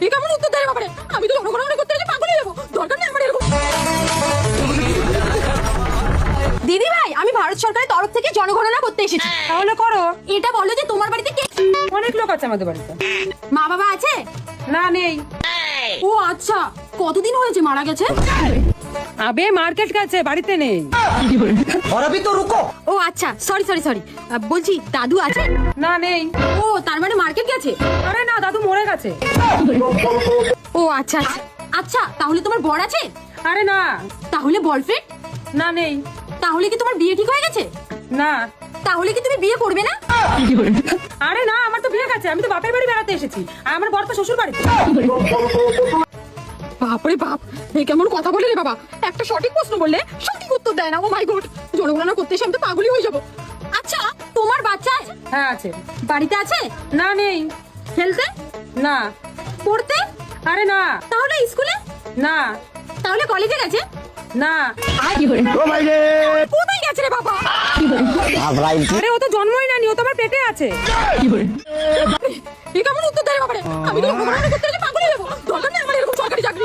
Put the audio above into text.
এই কেমন উত্তর দেয় বাবারে? আমি তো জনগণনা করতে গেলে পাগল হয়ে যাবো। দরকার নেই আমার এরকম। দিদি ভাই, আমি ভারত সরকারের তরফ থেকে জনগণনা করতে এসেছি। তাহলে করো। এটা বলো যে তোমার বাড়িতে কে? অনেক লোক আছে আমাদের বাড়িতে। মা বাবা আছে? না, নেই। ও আচ্ছা, কতদিন হয়েছে মারা গেছে? আবে মার্কেট গেছে, বাড়িতে নেই। और अभी तो रुको। ও আচ্ছা, সরি সরি সরি। বলছি দাদু আছে? না, নেই। ও তার মানে মার্কেট গেছে? আরে না, দাদু মরে গেছে। ও আচ্ছা আচ্ছা। আচ্ছা তাহলে তোমার বর আছে? আরে না। তাহলে বয়ফ্রেন্ড? না, নেই। তাহলে কি তোমার বিয়ে ঠিক হয়ে গেছে? না। তাহলে কি তুমি বিয়ে করবে না? আরে না, আমার তো বিয়ে গেছে। আমি তো বাপের বাড়ি বেড়াতে এসেছি, আর আমার বর তো শ্বশুর বাড়িতে। বাপরে বাপ, এই কেমন কথা বলে রে বাবা! একটা সঠিক প্রশ্ন বললে সঠিক উত্তর দেয় না। ও মাই গড, জনগণনা করতে এসে আমি তো পাগলই হয়ে যাবো। আচ্ছা তোমার বাচ্চা আছে? হ্যাঁ আছে। বাড়িতে আছে? না, নেই। খেলতে? না। পড়তে? আরে না। তাহলে স্কুলে? না। তাহলে কলেজে গেছে? না। কোথায় গেছে রে বাবা? আরে ও তো জন্মই নেয়নি, ও তো আমার পেটে আছে। এই কেমন উত্তর দেয় রে বাবারে? আমি তো জনগণনা করতে এসে পাগল হয়ে যাবো। দরকার নেই আমার এরকম সরকারি চাকরি।